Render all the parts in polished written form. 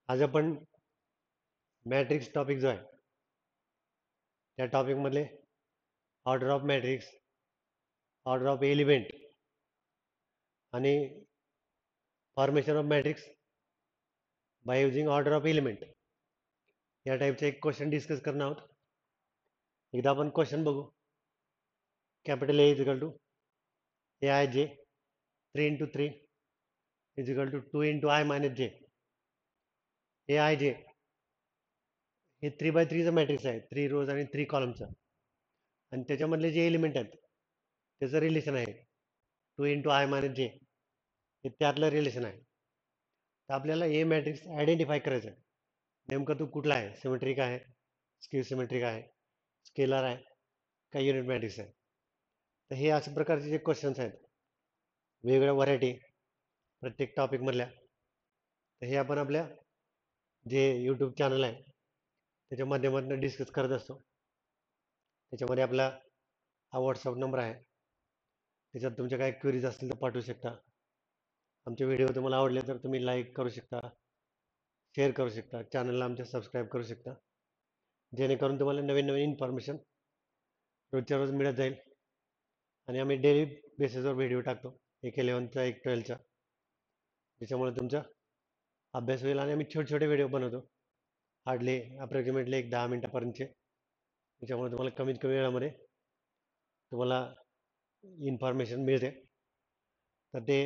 आज आपण matrix topic जो आहे त्या टॉपिकमधले order of matrix, order of element आणि formation of matrix by using order of element या टाईपचे एक क्वेश्चन डिस्कस करणार आहोत. एकदा आपण क्वेश्चन बघू. Capital A is equal to A I J 3 × 3 is equal to 2 × I - J. A I J हे 3×3चं मॅट्रिक्स आहे, 3 रोज आणि 3 कॉलमचं, आणि त्याच्यामधले जे एलिमेंट आहेत त्याचं रिलेशन आहे 2 × I - J, हे त्यातलं रिलेशन आहे. तर आपल्याला ए मॅट्रिक्स आयडेंटिफाय करायचं आहे. नेमकं तो कुठला आहे, सिमेट्रिक आहे, स्क्यू सिमेट्रिक आहे, स्केलर आहे का युनिट मॅट्रिक्स आहे. तर हे अशा प्रकारचे जे क्वेश्चन्स आहेत वेगवेगळ्या व्हरायटी प्रत्येक टॉपिकमधल्या, तर हे आपण आपल्या जे यूट्यूब चॅनल आहे त्याच्या माध्यमातून डिस्कस करत असतो. त्याच्यामध्ये आपला हा व्हॉट्सअप नंबर आहे, त्याच्यात तुमच्या काय क्वेरीज असतील तर पाठवू शकता. आमचे व्हिडिओ तुम्हाला आवडले तर तुम्ही लाईक करू शकता, शेअर करू शकता, चॅनलला आमच्या सबस्क्राईब करू शकता, जेणेकरून तुम्हाला नवीन नवीन इन्फॉर्मेशन रोजच्या रोज मिळत जाईल. आणि आम्ही डेली बेसिसवर व्हिडिओ टाकतो, एक 11चा एक 12चा, त्याच्यामुळे तुमचा अभ्यास होईल. आणि आम्ही छोटे छोटे व्हिडिओ बनवतो, हार्डली अप्रॉक्सिमेटली एक 10 मिनटापर्यंतचे, त्याच्यामुळे तुम्हाला कमीत कमी वेळामध्ये तुम्हाला इन्फॉर्मेशन मिळते. तर ते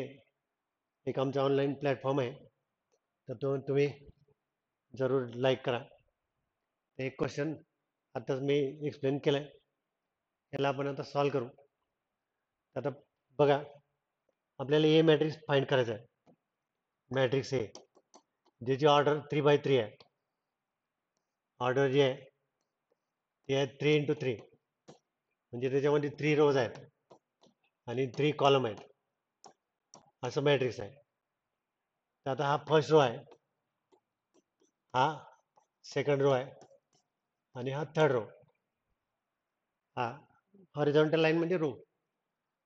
एक आमचा ऑनलाईन प्लॅटफॉर्म आहे, तर तो तुम्ही जरूर लाईक करा. एक क्वेश्चन आताच मी एक्सप्लेन केलं आहे, याला आपण आता सॉल्व करू. आता बघा, आपल्याला ए मॅट्रिक्स फाइंड करायचं आहे. मॅट्रिक्स ए ज्याची ऑर्डर 3×3 आहे, ऑर्डर जी आहे ती आहे 3×3, म्हणजे त्याच्यामध्ये 3 रोज आहेत आणि 3 कॉलम आहेत, असं मॅट्रिक्स आहे. तर आता हा फर्स्ट रो आहे, हा सेकंड रो आहे आणि हा थर्ड रो. हा हॉरिझॉन्टल लाईन म्हणजे रो,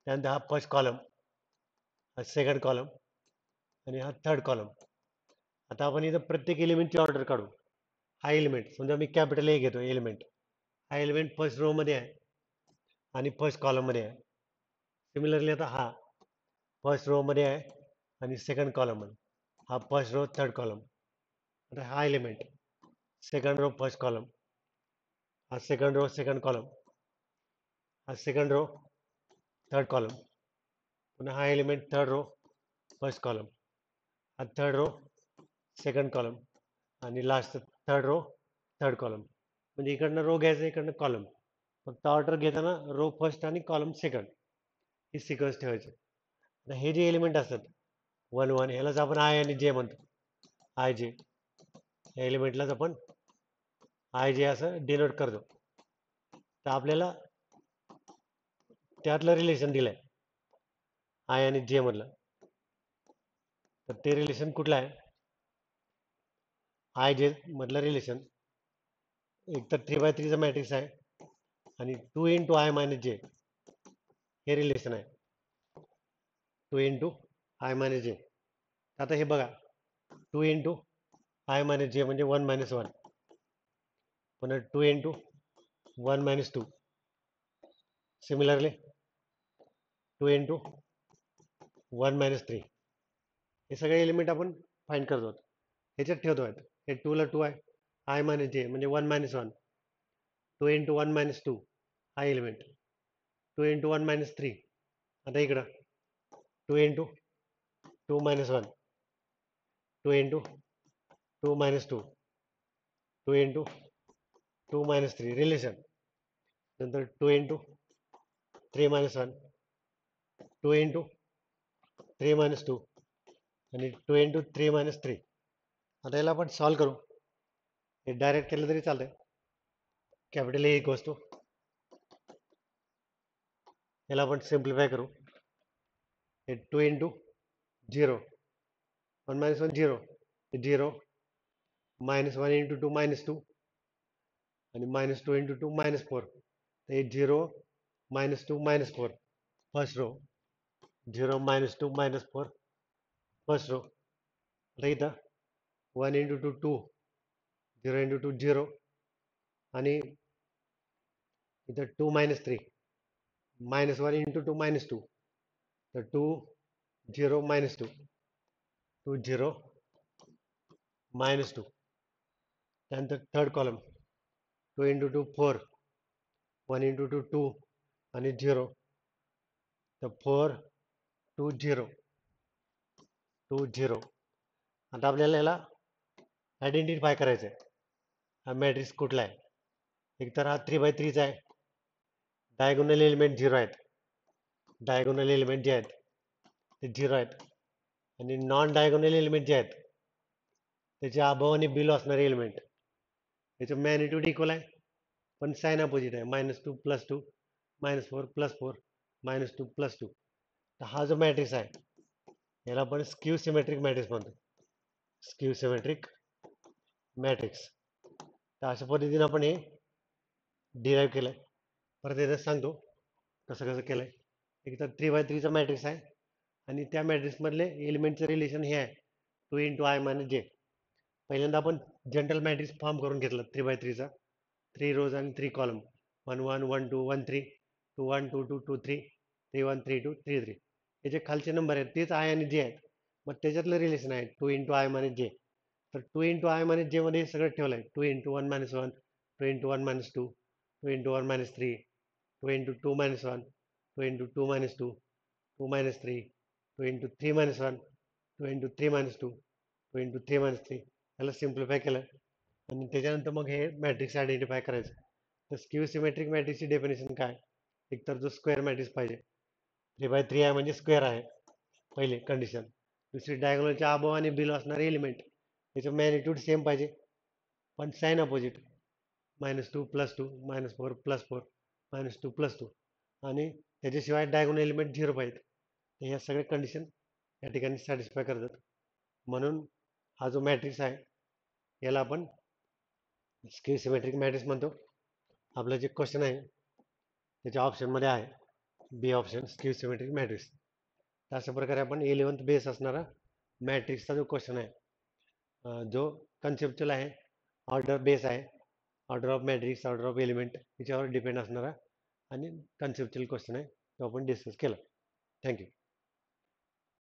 त्यानंतर हा फर्स्ट कॉलम, हा सेकंड कॉलम आणि हा थर्ड कॉलम. आता आपण इथं प्रत्येक एलिमेंटची ऑर्डर काढू. हा एलिमेंट समजा मी कॅपिटल ए घेतो एलिमेंट, हा एलिमेंट फर्स्ट रो मध्ये आहे आणि फर्स्ट कॉलम मध्ये आहे. सिमिलरली आता हा फर्स्ट रो मध्ये आहे आणि सेकंड कॉलम मध्ये, हा फर्स्ट रो थर्ड कॉलम. आता हा element second row first column, हा सेकंड रो सेकंड कॉलम, हा सेकंड रो थर्ड कॉलम, पुन्हा हा element third row first column, हा थर्ड रो सेकंड कॉलम आणि last third row third column. म्हणजे इकडनं रो घ्यायचं, इकडनं कॉलम. फक्त ऑर्डर घेताना रो फर्स्ट आणि कॉलम सेकंड ही सिक्वेन्स ठेवायची. आता हे जे एलिमेंट असतात 1 1, ह्यालाच आपण आय आणि जे म्हणतो, आय जे. या एलिमेंटलाच आपण आय जे असं डिनोट करतो. तर आपल्याला त्यातलं रिलेशन दिलंय आय आणि जे मधलं. तर ते रिलेशन कुठलं आहे, आय जे मधलं रिलेशन एक तर 3×3चा मॅट्रिक्स आहे आणि 2 × I - J हे रिलेशन आहे. 2 × I - J. आता हे बघा, 2 × I - J म्हणजे 1 - 1, पुन्हा 2 × 1 - 2, सिमिलरली 2 × 1 - 3. हे सगळे एलिमेंट आपण फाइंड करतो, ह्याच्यात ठेवतो. हे 2 ला 2 आहे, I - J म्हणजे 1 - 1, 2 × 1 - 2 हा एलिमेंट, 2 × 1 - 3. आता इकडं 2 × 2 - 1, 2 × 2 - 2, 2 × 2 - 3 रिलेशन. नंतर 2 × 3 - 1, 2 × 3 - 2 आणि 2 × 3 - 3. आता याला आपण सॉल्व करू. हे डायरेक्ट केलं तरी चालतंय. कॅपिटल ए इक्वल्स टू, याला आपण सिम्प्लिफाय करू. हे 2 × 0, 1 - 1 0, 0, -1 × 2 -2 आणि -2 × 2 -4. हे 0 -2 -4 फर्स्ट रो, 0 -2 -4 फर्स्ट रो. आता इथं 1 into 2 2, 0 into 2 0, आणि इथं 2 minus 3, minus 1 into 2 minus 2, तर 2 0 minus 2, 2 0 minus 2. त्यानंतर थर्ड कॉलम 2 into 2 4, 1 into 2 2, आणि 0, तर 4 2 0 2 0. आता आपल्याला याला आयडेंटिफाय करायचं आहे, हा मॅट्रिक्स कुठला आहे. एकतर हा 3x3चा आहे, डायगोनल एलिमेंट 0 आहेत, डायगोनल एलिमेंट जे आहेत ते 0 आहेत, आणि नॉन डायगोनल एलिमेंट जे आहेत त्याचे अबव आणि बिलो असणारे एलिमेंट याचं मॅग्निट्यूड इक्वल आहे, पण साइन अपोजिट आहे, -2 + 2 -4 + 4 -2 + 2. तर हा जो मॅट्रिक्स आहे याला आपण स्क्यू सिमेट्रिक मॅट्रिक्स म्हणतो, स्क्यू सिमेट्रिक मॅट्रिक्स. तर अशा पद्धतीने आपण हे डिराईव्ह केलंय. परत एकदा सांगतो कसं कसं केलंय. एक तर 3x3चा मॅट्रिक्स आहे, आणि त्या मॅट्रिक्स मधले एलिमेंटचं रिलेशन हे आहे 2 × I - J. पहिल्यांदा आपण जनरल मॅट्रिक्स फॉर्म करून घेतलं 3x3चा, 3 रोज आणि 3 कॉलम, 1 1 1 2 1 3, 2 1 2 2 2 3, 3 1 3 2 3 3. हे जे खालचे नंबर आहेत तेच I आणि J आहेत, मग त्याच्यातलं रिलेशन आहे 2 × I - J. तर 2 × I - J मध्ये सगळं ठेवलं आहे, 2 × 1 - 1, 2 × 1 - 2, 2 × 1 - 3, 2 × 2 - 1, 2 × 2 - 2, 2 - 3, 2 × 3 - 1, 2 × 3 - 2, 2 × 3 - 3. याला सिम्प्लिफाय केलं, आणि त्याच्यानंतर मग हे मॅट्रिक्स आयडेंटिफाय करायचं. तर स्क्यू सिमेट्रिक मॅट्रिक्सची डेफिनेशन काय, एकतर जो स्क्वेअर मॅट्रिक्स पाहिजे, 3x3 आहे म्हणजे स्क्वेअर आहे, पहिली कंडिशन. दुसरी डायगोनलच्या अबव आणि बिलो असणारे एलिमेंट त्याचं मॅग्निट्यूड सेम पाहिजे, पण साइन अपोजिट, -2 + 2 -4 + 4 -2 + 2, आणि त्याच्याशिवाय डायगोनल एलिमेंट 0 पाहिजेत. तर ह्या सगळ्या कंडिशन या ठिकाणी सॅटिस्फाय करतात. म्हणून हा जो मॅट्रिक्स आहे याला आपण स्क्यू सिमेट्रिक मॅट्रिक्स म्हणतो. आपलं जे क्वेश्चन आहे त्याच्या ऑप्शनमध्ये आहे बी ऑप्शन, स्क्यू सिमेट्रिक मॅट्रिक्स. अशा प्रकारे आपण 11th बेस असणारा मॅट्रिक्सचा जो क्वेश्चन आहे, जो कन्सेप्च्युअल आहे, ऑर्डर बेस आहे, order of matrix, order of element याच्यावर डिपेंड असणारा आणि कन्सेप्च्युअल क्वेश्चन आहे, तो आपण डिस्कस केला. थँक्यू.